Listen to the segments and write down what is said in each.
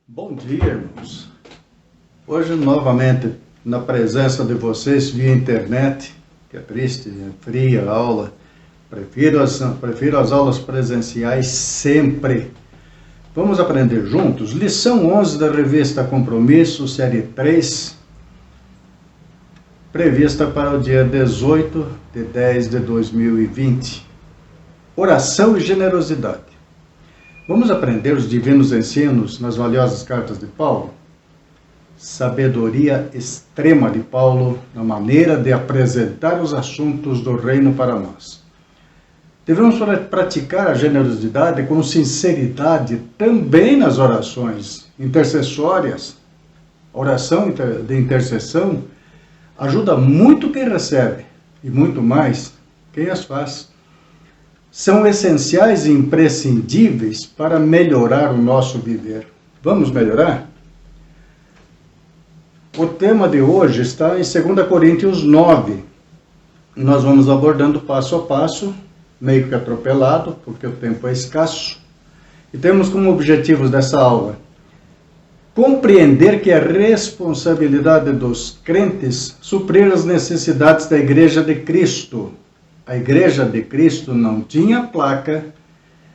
Bom dia, irmãos. Hoje, novamente, na presença de vocês via internet, que é triste, é fria a aula. Prefiro as aulas presenciais sempre. Vamos aprender juntos? Lição 11 da revista Compromisso, série 3, prevista para o dia 18 de 10 de 2020. Oração e generosidade. Vamos aprender os divinos ensinos nas valiosas cartas de Paulo? Sabedoria extrema de Paulo na maneira de apresentar os assuntos do reino para nós. Devemos praticar a generosidade com sinceridade também nas orações intercessórias. A oração de intercessão ajuda muito quem recebe e muito mais quem as faz. São essenciais e imprescindíveis para melhorar o nosso viver. Vamos melhorar? O tema de hoje está em 2 Coríntios 9. Nós vamos abordando passo a passo, meio que atropelado, porque o tempo é escasso. E temos como objetivos dessa aula compreender que é responsabilidade dos crentes suprir as necessidades da Igreja de Cristo. A Igreja de Cristo não tinha placa,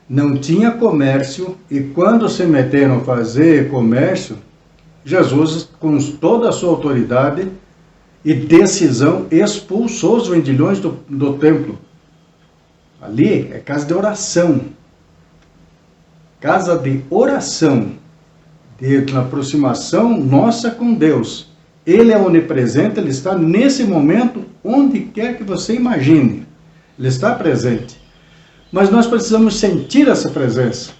não tinha comércio, e quando se meteram a fazer comércio, Jesus, com toda a sua autoridade e decisão, expulsou os vendilhões do templo. Ali é casa de oração. Casa de oração, de aproximação nossa com Deus. Ele é onipresente, Ele está nesse momento, onde quer que você imagine. Ele está presente. Mas nós precisamos sentir essa presença.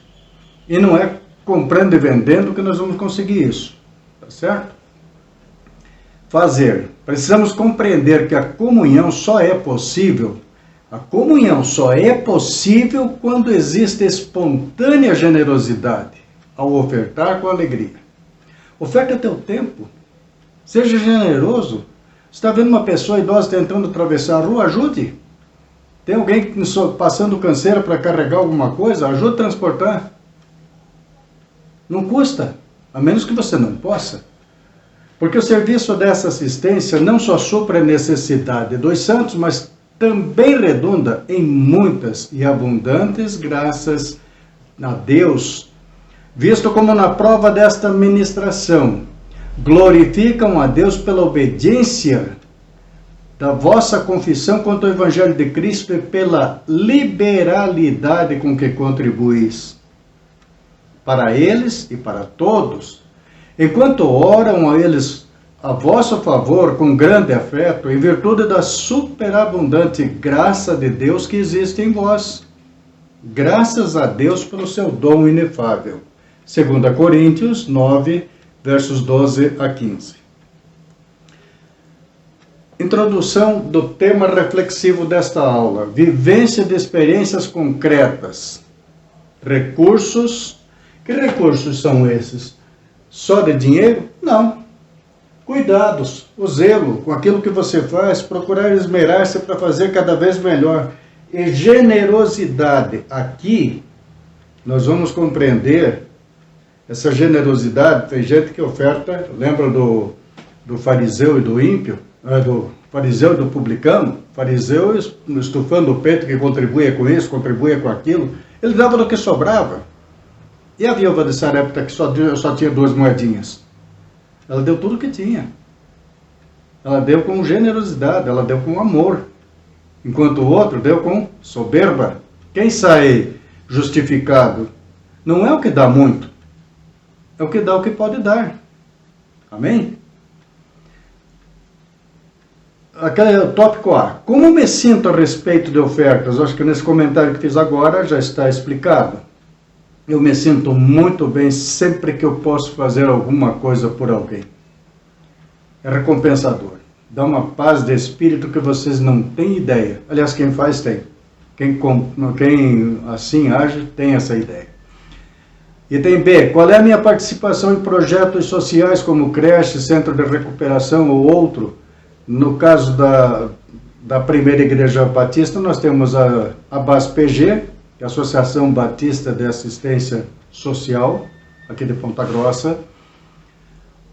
E não é comprando e vendendo que nós vamos conseguir isso. Tá certo? Precisamos compreender que a comunhão só é possível. A comunhão só é possível quando existe espontânea generosidade, ao ofertar com alegria. Oferte teu tempo. Seja generoso. Você está vendo uma pessoa idosa tentando atravessar a rua? Ajude. Tem alguém passando canseira para carregar alguma coisa? Ajude a transportar. Não custa, a menos que você não possa. Porque o serviço dessa assistência não só supre a necessidade dos santos, mas também redunda em muitas e abundantes graças a Deus, visto como na prova desta ministração, glorificam a Deus pela obediência da vossa confissão quanto ao Evangelho de Cristo e pela liberalidade com que contribuís para eles e para todos, enquanto oram a eles a vosso favor com grande afeto, em virtude da superabundante graça de Deus que existe em vós. Graças a Deus pelo seu dom inefável. 2 Coríntios 9, versos 12 a 15. Introdução do tema reflexivo desta aula. Vivência de experiências concretas. Recursos. Que recursos são esses? Só de dinheiro? Não. Cuidados, o zelo com aquilo que você faz, procurar esmerar-se para fazer cada vez melhor. E generosidade. Aqui, nós vamos compreender essa generosidade. Tem gente que oferta, lembra do fariseu e do ímpio? Do fariseu e do publicano? Fariseu estufando o peito que contribuía com isso, contribuía com aquilo. Ele dava do que sobrava. E a viúva de Sarepta que só tinha 2 moedinhas? Ela deu tudo o que tinha. Ela deu com generosidade, ela deu com amor. Enquanto o outro deu com soberba. Quem sai justificado não é o que dá muito, é o que dá o que pode dar. Amém? Aquele tópico A. Como me sinto a respeito de ofertas? Acho que nesse comentário que fiz agora já está explicado. Eu me sinto muito bem sempre que eu posso fazer alguma coisa por alguém. É recompensador. Dá uma paz de espírito que vocês não têm ideia. Aliás, quem faz tem. Quem assim age tem essa ideia. Item B. Qual é a minha participação em projetos sociais como creche, centro de recuperação ou outro? No caso da primeira igreja batista, nós temos a BASPG, que é a Associação Batista de Assistência Social, aqui de Ponta Grossa,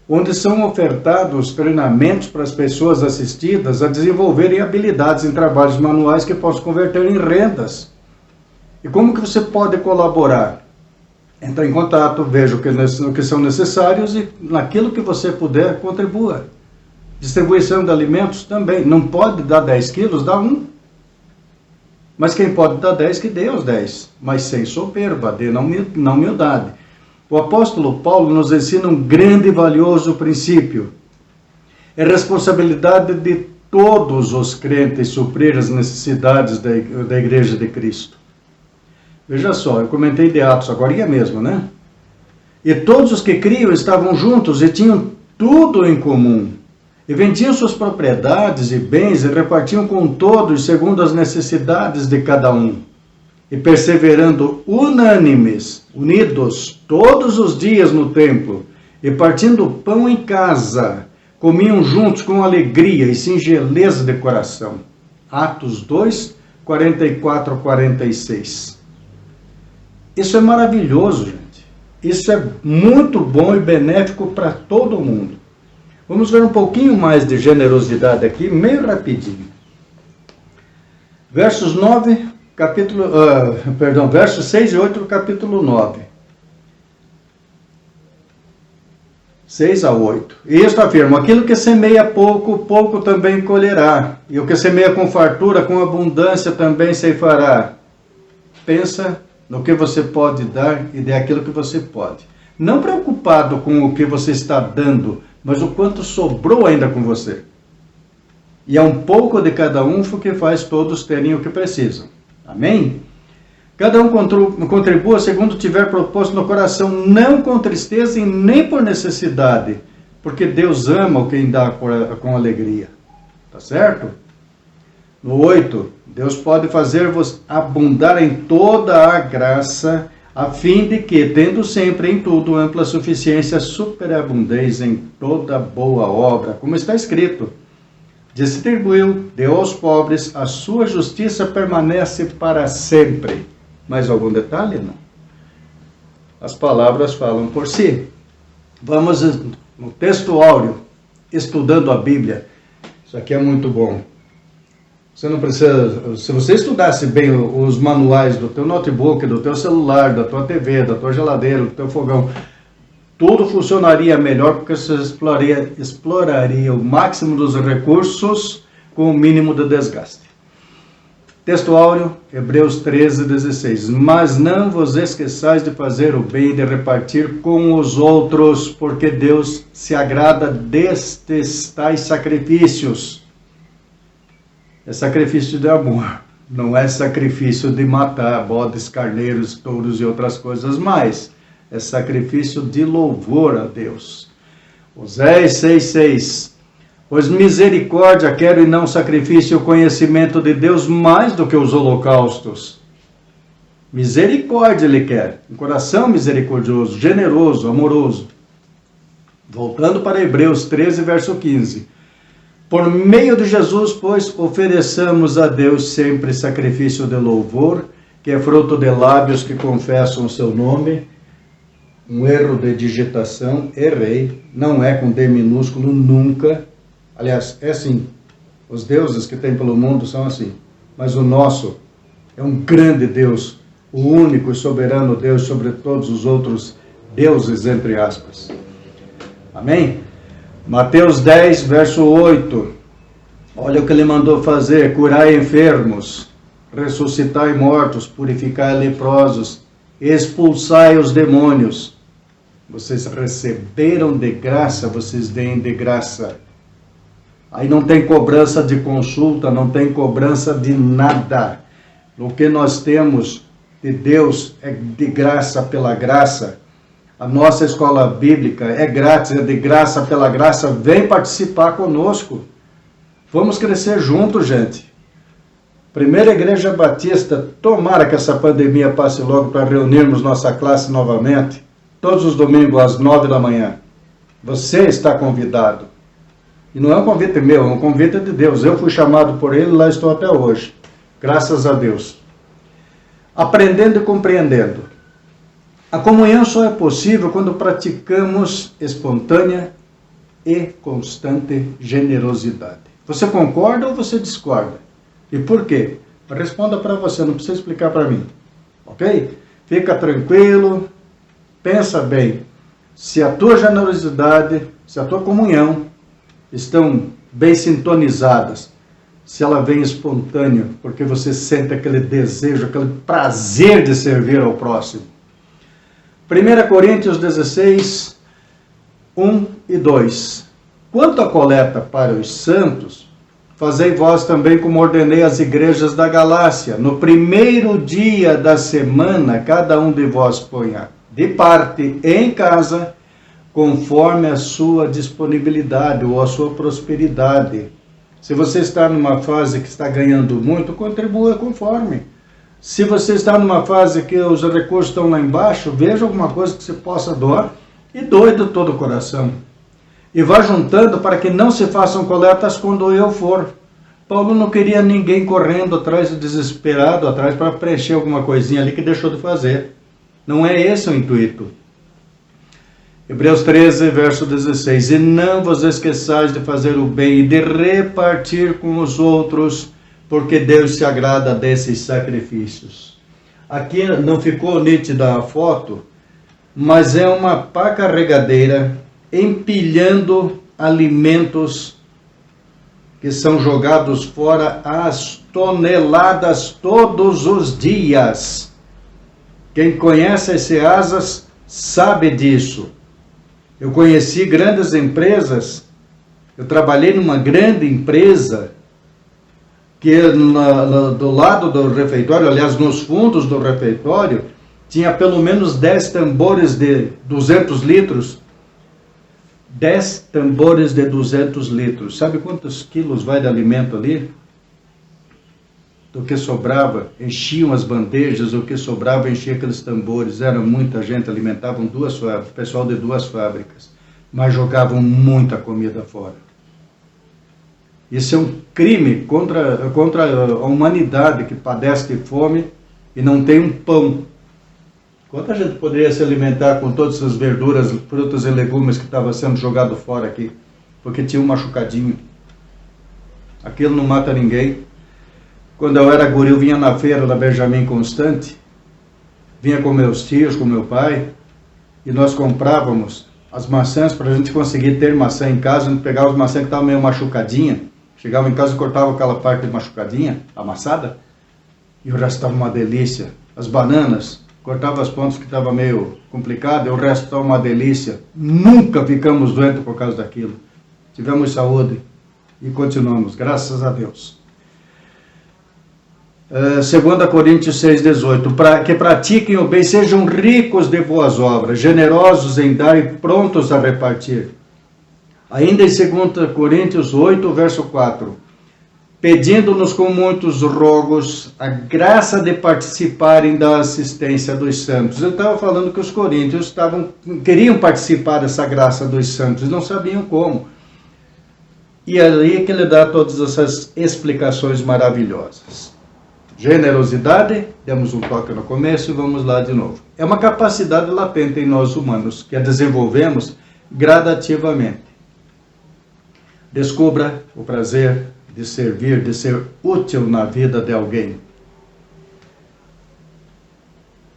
onde são ofertados treinamentos para as pessoas assistidas a desenvolverem habilidades em trabalhos manuais que possam converter em rendas. E como que você pode colaborar? Entra em contato, veja o que são necessários e naquilo que você puder, contribua. Distribuição de alimentos também. Não pode dar 10 quilos, dá 1. Mas quem pode dar 10, que dê os 10. Mas sem soberba, dê na humildade. O apóstolo Paulo nos ensina um grande e valioso princípio. É responsabilidade de todos os crentes suprir as necessidades da Igreja de Cristo. Veja só, eu comentei de Atos agora mesmo, né? E todos os que criam estavam juntos e tinham tudo em comum. E vendiam suas propriedades e bens e repartiam com todos segundo as necessidades de cada um. E perseverando unânimes, unidos todos os dias no templo, e partindo o pão em casa, comiam juntos com alegria e singeleza de coração. Atos 2, 44 a 46. Isso é maravilhoso, gente. Isso é muito bom e benéfico para todo mundo. Vamos ver um pouquinho mais de generosidade aqui, meio rapidinho. Versos 6 e 8 do capítulo 9. 6 a 8. E isto afirma: aquilo que semeia pouco, pouco também colherá. E o que semeia com fartura, com abundância também ceifará. Pensa no que você pode dar e dê aquilo que você pode. Não preocupado com o que você está dando, mas o quanto sobrou ainda com você. E é um pouco de cada um que faz todos terem o que precisam. Amém? Cada um contribua segundo tiver proposto no coração, não com tristeza e nem por necessidade, porque Deus ama quem dá com alegria. Tá certo? No 8, Deus pode fazer-vos abundar em toda a graça, a fim de que, tendo sempre em tudo ampla suficiência, superabundeis em toda boa obra, como está escrito: distribuiu, deu aos pobres, a sua justiça permanece para sempre. Mais algum detalhe? Não. As palavras falam por si. Vamos no texto áureo, estudando a Bíblia. Isso aqui é muito bom. Você não precisa, se você estudasse bem os manuais do teu notebook, do teu celular, da tua TV, da tua geladeira, do teu fogão, tudo funcionaria melhor porque você exploraria o máximo dos recursos com o mínimo de desgaste. Texto áureo, Hebreus 13, 16. Mas não vos esqueçais de fazer o bem e de repartir com os outros, porque Deus se agrada destes tais sacrifícios. É sacrifício de amor, não é sacrifício de matar bodes, carneiros, touros e outras coisas mais. É sacrifício de louvor a Deus. Oséias 6:6. Pois misericórdia quero e não sacrifício, o conhecimento de Deus mais do que os holocaustos. Misericórdia ele quer, um coração misericordioso, generoso, amoroso. Voltando para Hebreus 13, verso 15. Por meio de Jesus, pois, ofereçamos a Deus sempre sacrifício de louvor, que é fruto de lábios que confessam o seu nome. Um erro de digitação, errei, não é com D minúsculo, nunca. Aliás, é assim, os deuses que tem pelo mundo são assim, mas o nosso é um grande Deus, o único e soberano Deus sobre todos os outros deuses, entre aspas. Amém? Mateus 10, verso 8. Olha o que ele mandou fazer: curai enfermos, ressuscitai mortos, purificai leprosos, expulsai os demônios. Vocês receberam de graça, vocês deem de graça. Aí não tem cobrança de consulta, não tem cobrança de nada. O que nós temos de Deus é de graça pela graça. A nossa escola bíblica é grátis, é de graça pela graça. Vem participar conosco. Vamos crescer juntos, gente. Primeira Igreja Batista, tomara que essa pandemia passe logo para reunirmos nossa classe novamente. Todos os domingos às 9 da manhã. Você está convidado. E não é um convite meu, é um convite de Deus. Eu fui chamado por Ele e lá estou até hoje. Graças a Deus. Aprendendo e compreendendo. A comunhão só é possível quando praticamos espontânea e constante generosidade. Você concorda ou você discorda? E por quê? Responda para você, não precisa explicar para mim. Ok? Fica tranquilo, pensa bem. Se a tua generosidade, se a tua comunhão estão bem sintonizadas, se ela vem espontânea, porque você sente aquele desejo, aquele prazer de servir ao próximo. 1 Coríntios 16, 1 e 2. Quanto à coleta para os santos, fazei vós também como ordenei às igrejas da Galácia. No primeiro dia da semana, cada um de vós ponha de parte em casa, conforme a sua disponibilidade ou a sua prosperidade. Se você está numa fase que está ganhando muito, contribua conforme. Se você está numa fase que os recursos estão lá embaixo, veja alguma coisa que você possa doar e doe de todo o coração. E vá juntando para que não se façam coletas quando eu for. Paulo não queria ninguém correndo atrás, desesperado atrás, para preencher alguma coisinha ali que deixou de fazer. Não é esse o intuito. Hebreus 13, verso 16. E não vos esqueçais de fazer o bem e de repartir com os outros, porque Deus se agrada desses sacrifícios. Aqui não ficou nítida a foto, mas é uma pá carregadeira empilhando alimentos que são jogados fora às toneladas todos os dias. Quem conhece as Ceasas sabe disso. Eu conheci grandes empresas, eu trabalhei numa grande empresa que do lado do refeitório, aliás, nos fundos do refeitório, tinha pelo menos 10 tambores de 200 litros. 10 tambores de 200 litros. Sabe quantos quilos vai de alimento ali? Do que sobrava, enchiam as bandejas, o que sobrava enchia aqueles tambores. Era muita gente, alimentavam o pessoal de 2 fábricas, mas jogavam muita comida fora. Isso é um crime contra a humanidade que padece de fome e não tem um pão. Quanta gente poderia se alimentar com todas essas verduras, frutas e legumes que estavam sendo jogado fora aqui? Porque tinha um machucadinho. Aquilo não mata ninguém. Quando eu era guri, eu vinha na feira da Benjamin Constante, vinha com meus tios, com meu pai, e nós comprávamos as maçãs para a gente conseguir ter maçã em casa. A gente pegava as maçãs que estavam meio machucadinha, chegava em casa e cortava aquela parte machucadinha, amassada, e o resto estava uma delícia. As bananas, cortava as pontas que estava meio complicado, e o resto estava uma delícia. Nunca ficamos doentes por causa daquilo. Tivemos saúde e continuamos, graças a Deus. 2 Coríntios 6,18. Que pratiquem o bem, sejam ricos de boas obras, generosos em dar e prontos a repartir. Ainda em 2 Coríntios 8, verso 4. Pedindo-nos com muitos rogos a graça de participarem da assistência dos santos. Eu estava falando que os coríntios queriam participar dessa graça dos santos, não sabiam como. E aí que ele dá todas essas explicações maravilhosas. Generosidade, demos um toque no começo e vamos lá de novo. É uma capacidade latente em nós humanos, que a desenvolvemos gradativamente. Descubra o prazer de servir, de ser útil na vida de alguém.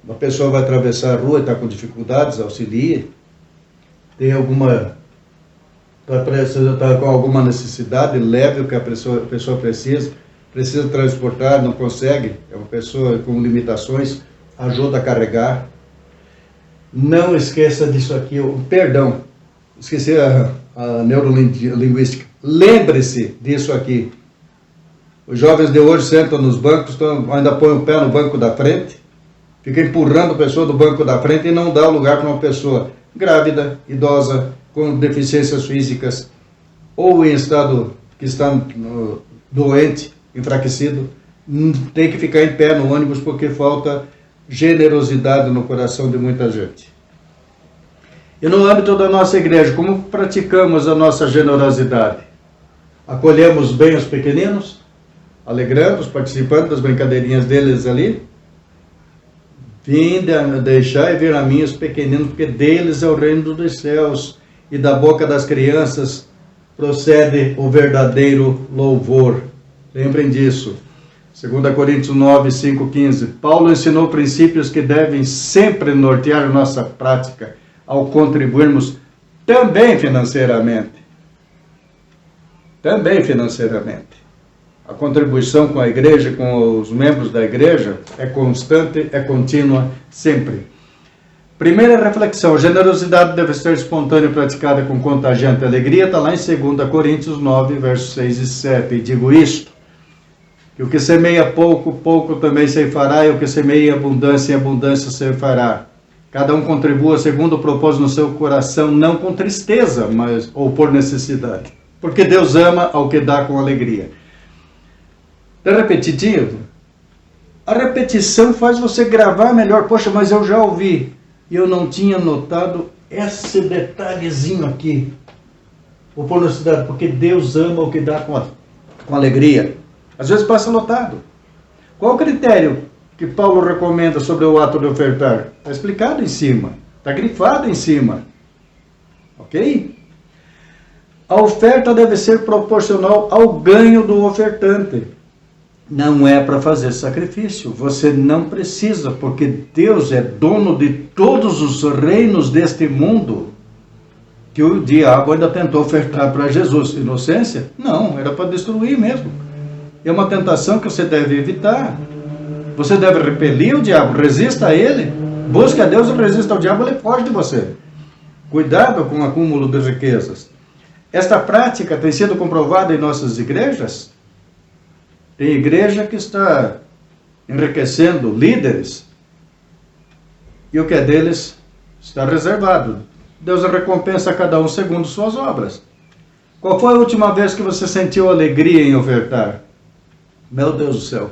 Uma pessoa vai atravessar a rua e está com dificuldades, auxilie. Tem está com alguma necessidade, leve o que a pessoa precisa transportar, não consegue, é uma pessoa com limitações, ajuda a carregar. Não esqueça disso aqui, perdão, esqueci a neurolinguística. Lembre-se disso aqui. Os jovens de hoje sentam nos bancos, ainda põem o pé no banco da frente, fica empurrando a pessoa do banco da frente e não dá lugar para uma pessoa grávida, idosa, com deficiências físicas, ou em estado que está doente, enfraquecido, tem que ficar em pé no ônibus porque falta generosidade no coração de muita gente. E no âmbito da nossa igreja, como praticamos a nossa generosidade? Acolhemos bem os pequeninos, alegrando-os, participando das brincadeirinhas deles ali, Vinde, deixai vir a mim os pequeninos, porque deles é o reino dos céus, e da boca das crianças procede o verdadeiro louvor. Lembrem disso. 2 Coríntios 9, 5, 15. Paulo ensinou princípios que devem sempre nortear nossa prática ao contribuirmos também financeiramente. Também financeiramente. A contribuição com a igreja, com os membros da igreja, é constante, é contínua, sempre. Primeira reflexão: generosidade deve ser espontânea e praticada com contagiante alegria. Está lá em 2 Coríntios 9, versos 6 e 7. E digo isto, que o que semeia pouco, pouco também ceifará, e o que semeia em abundância ceifará. Cada um contribua segundo o propósito no seu coração, não com tristeza, mas ou por necessidade. Porque Deus ama ao que dá com alegria. É repetitivo? A repetição faz você gravar melhor. Poxa, mas eu já ouvi e eu não tinha notado esse detalhezinho aqui. Ou por necessidade, porque Deus ama o que dá com alegria. Às vezes passa notado. Qual o critério que Paulo recomenda sobre o ato de ofertar? Está explicado em cima. Está grifado em cima. Ok? A oferta deve ser proporcional ao ganho do ofertante. Não é para fazer sacrifício. Você não precisa, porque Deus é dono de todos os reinos deste mundo, que o diabo ainda tentou ofertar para Jesus. Inocência? Não, era para destruir mesmo. É uma tentação que você deve evitar. Você deve repelir o diabo, resista a ele, busque a Deus e resista ao diabo, ele foge de você. Cuidado com o acúmulo de riquezas. Esta prática tem sido comprovada em nossas igrejas. Tem igreja que está enriquecendo líderes e o que é deles está reservado. Deus recompensa a cada um segundo suas obras. Qual foi a última vez que você sentiu alegria em ofertar? Meu Deus do céu.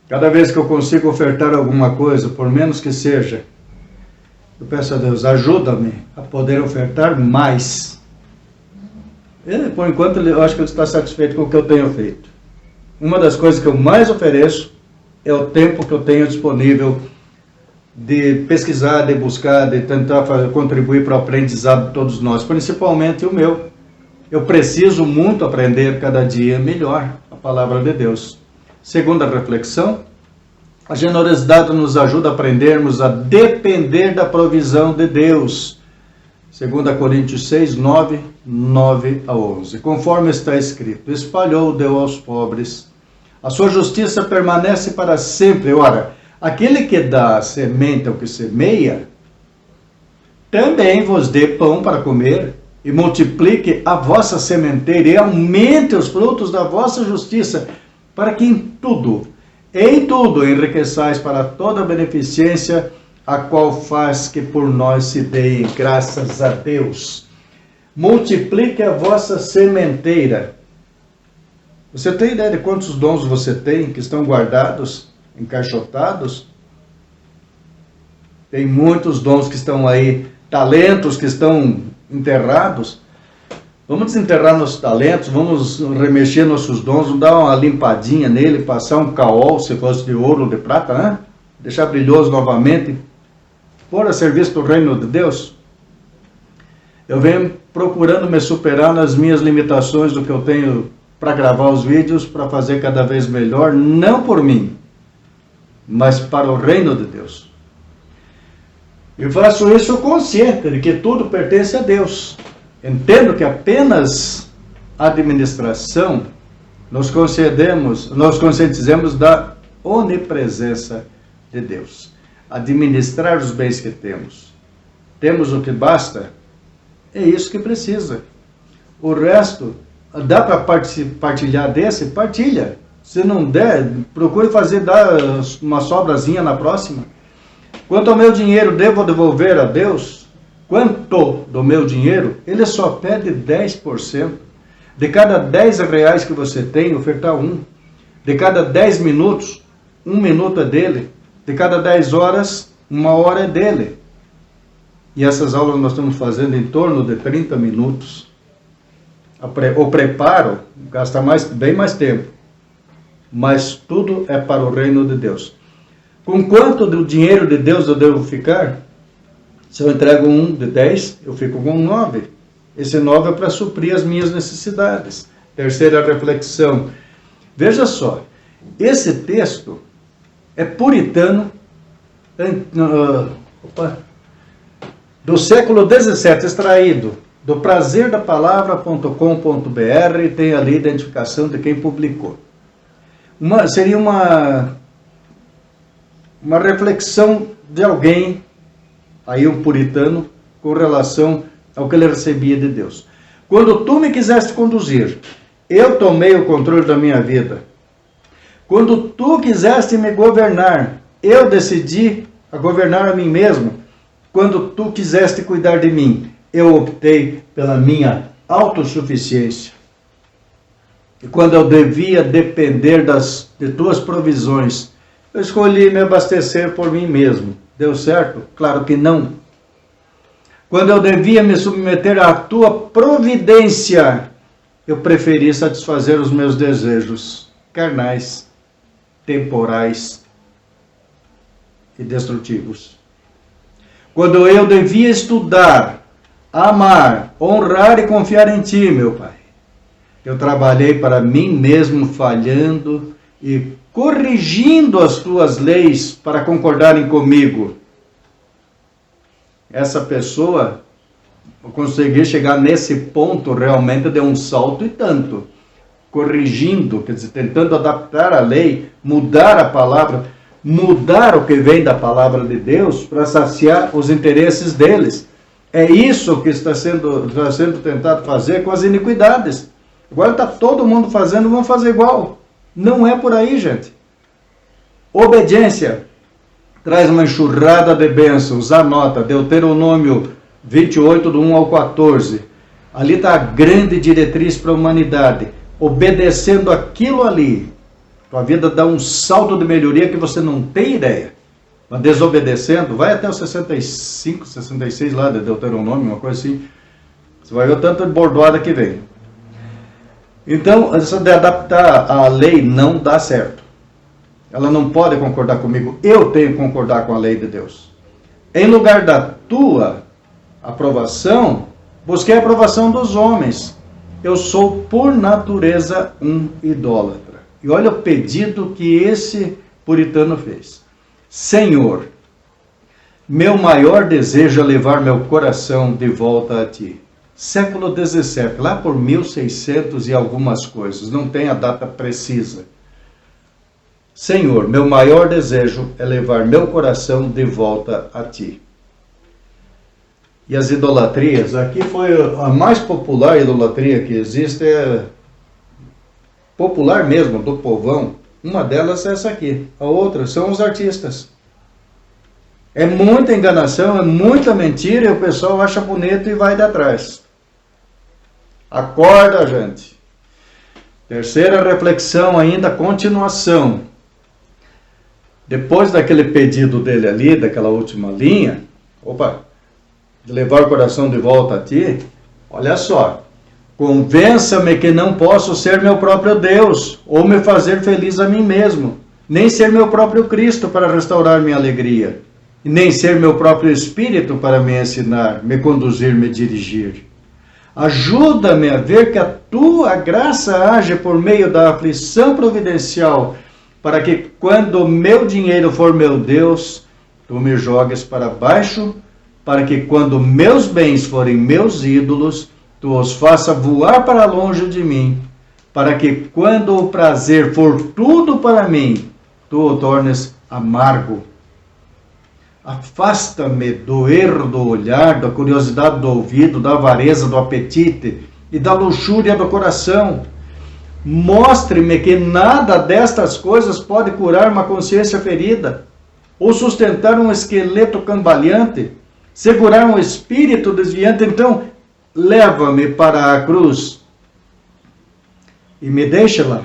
Cada vez que eu consigo ofertar alguma coisa, por menos que seja, eu peço a Deus, ajuda-me a poder ofertar mais. Ele, por enquanto, eu acho que ele está satisfeito com o que eu tenho feito. Uma das coisas que eu mais ofereço é o tempo que eu tenho disponível de pesquisar, de buscar, de tentar contribuir para o aprendizado de todos nós, principalmente o meu. Eu preciso muito aprender cada dia melhor a palavra de Deus. Segunda reflexão, a generosidade nos ajuda a aprendermos a depender da provisão de Deus. 2 Coríntios 6, 9 a 11. Conforme está escrito, espalhou, deu aos pobres. A sua justiça permanece para sempre. Ora, aquele que dá semente ao que semeia, também vos dê pão para comer, e multiplique a vossa sementeira, e aumente os frutos da vossa justiça, para que em tudo enriqueçais para toda a beneficência, a qual faz que por nós se deem graças a Deus. Multiplique a vossa sementeira. Você tem ideia de quantos dons você tem que estão guardados, encaixotados? Tem muitos dons que estão aí, talentos que estão enterrados. Vamos desenterrar nossos talentos, vamos remexer nossos dons, vamos dar uma limpadinha nele, passar um caol, se fosse de ouro ou de prata, né? Deixar brilhoso novamente, pôr a serviço do reino de Deus. Eu venho procurando me superar nas minhas limitações do que eu tenho para gravar os vídeos, para fazer cada vez melhor, não por mim, mas para o reino de Deus. E faço isso consciente de que tudo pertence a Deus. Entendo que apenas a administração nos conscientizemos da onipresença de Deus. Administrar os bens que temos. Temos o que basta? É isso que precisa. O resto, dá para partilhar desse? Partilha. Se não der, procure dar uma sobrazinha na próxima. Quanto ao meu dinheiro, devo devolver a Deus? Quanto do meu dinheiro? Ele só pede 10%. De cada 10 reais que você tem, ofertar 1. De cada 10 minutos, 1 minuto é dele. De cada 10 horas, 1 hora é dele. E essas aulas nós estamos fazendo em torno de 30 minutos. O preparo gasta bem mais tempo. Mas tudo é para o reino de Deus. Com quanto do dinheiro de Deus eu devo ficar? Se eu entrego 1 de 10, eu fico com 9. Esse 9 é para suprir as minhas necessidades. Terceira reflexão. Veja só, esse texto é puritano, do século 17, extraído do prazerdapalavra.com.br, tem ali a identificação de quem publicou. Seria uma reflexão de alguém, aí um puritano, com relação ao que ele recebia de Deus. Quando tu me quiseste conduzir, eu tomei o controle da minha vida. Quando tu quiseste me governar, eu decidi a governar a mim mesmo. Quando tu quiseste cuidar de mim, eu optei pela minha autossuficiência. E quando eu devia depender de tuas provisões, eu escolhi me abastecer por mim mesmo. Deu certo? Claro que não. Quando eu devia me submeter à tua providência, eu preferi satisfazer os meus desejos carnais, temporais e destrutivos. Quando eu devia estudar, amar, honrar e confiar em ti, meu Pai, eu trabalhei para mim mesmo, falhando e corrigindo as tuas leis para concordarem comigo. Essa pessoa, eu consegui chegar nesse ponto, realmente deu um salto e tanto. Corrigindo, quer dizer, tentando adaptar a lei, mudar a palavra, mudar o que vem da palavra de Deus para saciar os interesses deles. É isso que está sendo tentado fazer com as iniquidades. Agora está todo mundo fazendo, vamos fazer igual. Não é por aí, gente. Obediência traz uma enxurrada de bênçãos. Anota, Deuteronômio 28, do 1 ao 14. Ali está a grande diretriz para a humanidade. Obedecendo aquilo ali, tua vida dá um salto de melhoria que você não tem ideia. Mas desobedecendo, vai até o 65, 66 lá de Deuteronômio, uma coisa assim. Você vai ver o tanto de bordoada que vem. Então, essa de adaptar a lei não dá certo. Ela não pode concordar comigo. Eu tenho que concordar com a lei de Deus. Em lugar da tua aprovação, busquei a aprovação dos homens. Eu sou, por natureza, um idólatra. E olha o pedido que esse puritano fez. Senhor, meu maior desejo é levar meu coração de volta a ti. Século 17, lá por 1600 e algumas coisas, não tem a data precisa. Senhor, meu maior desejo é levar meu coração de volta a ti. E as idolatrias, aqui foi a mais popular idolatria que existe, é popular mesmo, do povão. Uma delas é essa aqui, a outra são os artistas. É muita enganação, é muita mentira e o pessoal acha bonito e vai de atrás. Acorda, gente. Terceira reflexão ainda, continuação. Depois daquele pedido dele ali, daquela última linha, de levar o coração de volta a ti, olha só. Convença-me que não posso ser meu próprio Deus, ou me fazer feliz a mim mesmo, nem ser meu próprio Cristo para restaurar minha alegria, e nem ser meu próprio Espírito para me ensinar, me conduzir, me dirigir. Ajuda-me a ver que a tua graça age por meio da aflição providencial, para que quando o meu dinheiro for meu Deus, tu me jogues para baixo, para que quando meus bens forem meus ídolos, tu os faça voar para longe de mim, para que quando o prazer for tudo para mim, tu o tornes amargo. Afasta-me do erro do olhar, da curiosidade do ouvido, da avareza do apetite e da luxúria do coração. Mostre-me que nada destas coisas pode curar uma consciência ferida, ou sustentar um esqueleto cambaleante, segurar um espírito desviante. Então, leva-me para a cruz e me deixa lá.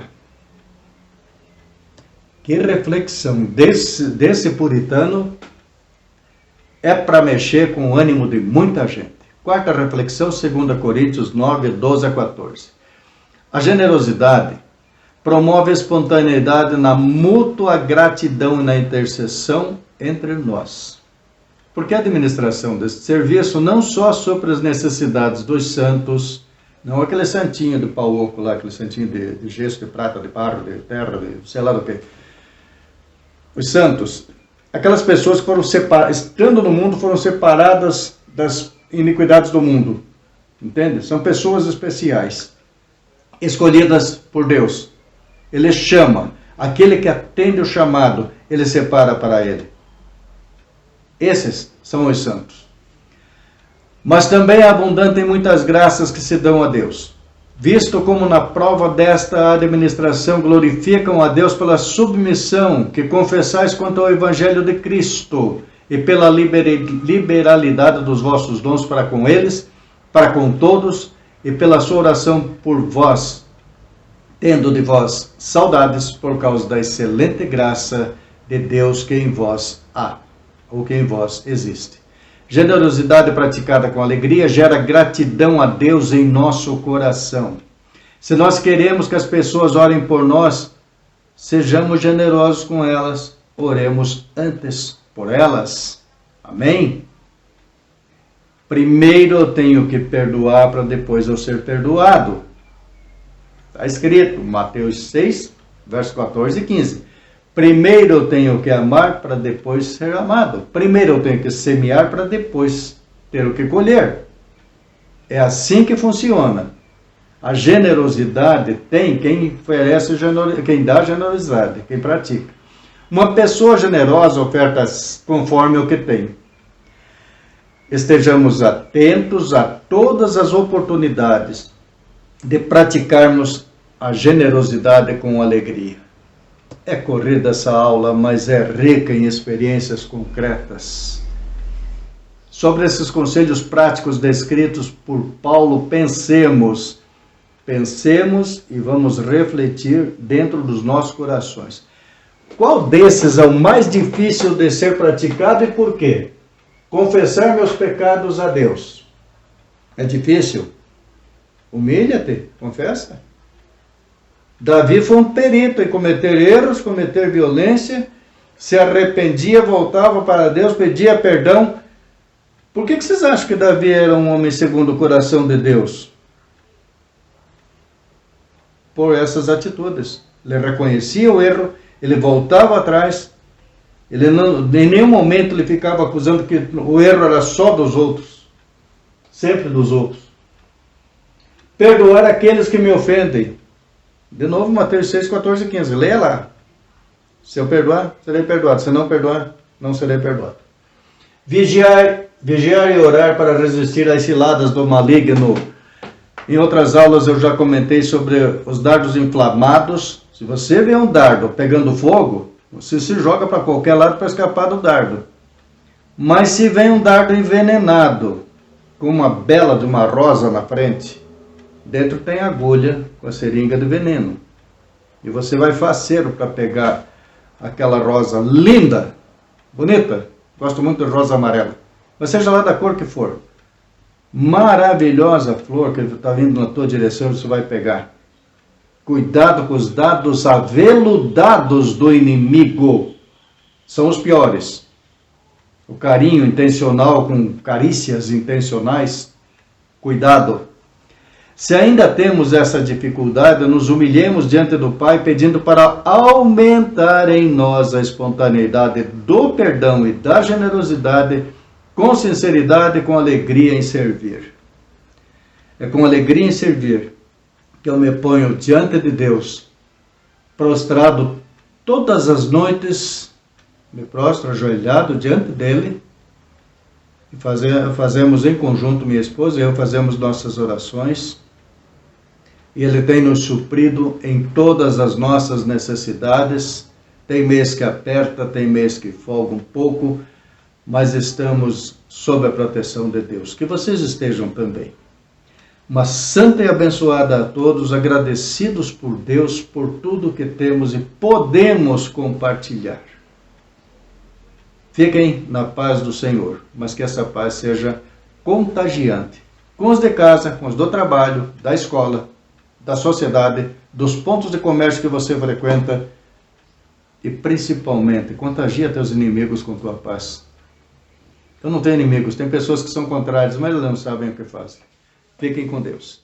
Que reflexão desse puritano é para mexer com o ânimo de muita gente. Quarta reflexão, 2 Coríntios 9, 12 a 14. A generosidade promove a espontaneidade na mútua gratidão e na intercessão entre nós. Porque a administração deste serviço não só supre as necessidades dos santos, não aquele santinho de pau oco lá, aquele santinho de gesso, de prata, de barro, de terra, de sei lá do que. Os santos, aquelas pessoas que foram separadas, estando no mundo, foram separadas das iniquidades do mundo. Entende? São pessoas especiais, escolhidas por Deus. Ele chama, aquele que atende o chamado, ele separa para ele. Esses são os santos. Mas também é abundante em muitas graças que se dão a Deus, visto como na prova desta administração glorificam a Deus pela submissão que confessais quanto ao Evangelho de Cristo e pela liberalidade dos vossos dons para com eles, para com todos, e pela sua oração por vós, tendo de vós saudades por causa da excelente graça de Deus que em vós há, ou que em vós existe. Generosidade praticada com alegria gera gratidão a Deus em nosso coração. Se nós queremos que as pessoas orem por nós, sejamos generosos com elas, oremos antes por elas. Amém? Primeiro eu tenho que perdoar para depois eu ser perdoado. Está escrito, Mateus 6, versos 14 e 15. Primeiro eu tenho que amar para depois ser amado. Primeiro eu tenho que semear para depois ter o que colher. É assim que funciona. A generosidade tem quem oferece, quem dá generosidade, quem pratica. Uma pessoa generosa oferta conforme o que tem. Estejamos atentos a todas as oportunidades de praticarmos a generosidade com alegria. É corrida essa aula, mas é rica em experiências concretas. Sobre esses conselhos práticos descritos por Paulo, pensemos e vamos refletir dentro dos nossos corações. Qual desses é o mais difícil de ser praticado e por quê? Confessar meus pecados a Deus. É difícil? Humilha-te, confessa. Davi foi um perito em cometer erros, cometer violência, se arrependia, voltava para Deus, pedia perdão. Por que vocês acham que Davi era um homem segundo o coração de Deus? Por essas atitudes. Ele reconhecia o erro, ele voltava atrás, ele não, em nenhum momento ele ficava acusando que o erro era só dos outros, sempre dos outros. Perdoar aqueles que me ofendem. De novo, Mateus 6, 14 e 15. Leia lá. Se eu perdoar, serei perdoado. Se não perdoar, não serei perdoado. Vigiar e orar para resistir às ciladas do maligno. Em outras aulas eu já comentei sobre os dardos inflamados. Se você vê um dardo pegando fogo, você se joga para qualquer lado para escapar do dardo. Mas se vem um dardo envenenado, com uma bela de uma rosa na frente, dentro tem agulha com a seringa de veneno. E você vai faceiro para pegar aquela rosa linda, bonita. Gosto muito de rosa amarela. Mas seja lá da cor que for. Maravilhosa flor que está vindo na tua direção, você vai pegar. Cuidado com os dados aveludados do inimigo. São os piores. O carinho intencional com carícias intencionais. Cuidado. Se ainda temos essa dificuldade, nos humilhemos diante do Pai, pedindo para aumentar em nós a espontaneidade do perdão e da generosidade, com sinceridade e com alegria em servir. É com alegria em servir que eu me ponho diante de Deus, prostrado todas as noites, me prostro ajoelhado diante dele, e fazemos em conjunto, minha esposa e eu fazemos nossas orações, e Ele tem nos suprido em todas as nossas necessidades. Tem mês que aperta, tem mês que folga um pouco, mas estamos sob a proteção de Deus. Que vocês estejam também. Uma santa e abençoada a todos, agradecidos por Deus, por tudo que temos e podemos compartilhar. Fiquem na paz do Senhor, mas que essa paz seja contagiante. Com os de casa, com os do trabalho, da escola, da sociedade, dos pontos de comércio que você frequenta e principalmente contagia teus inimigos com tua paz. Eu não tenho inimigos, tem pessoas que são contrárias, mas eles não sabem o que fazem. Fiquem com Deus.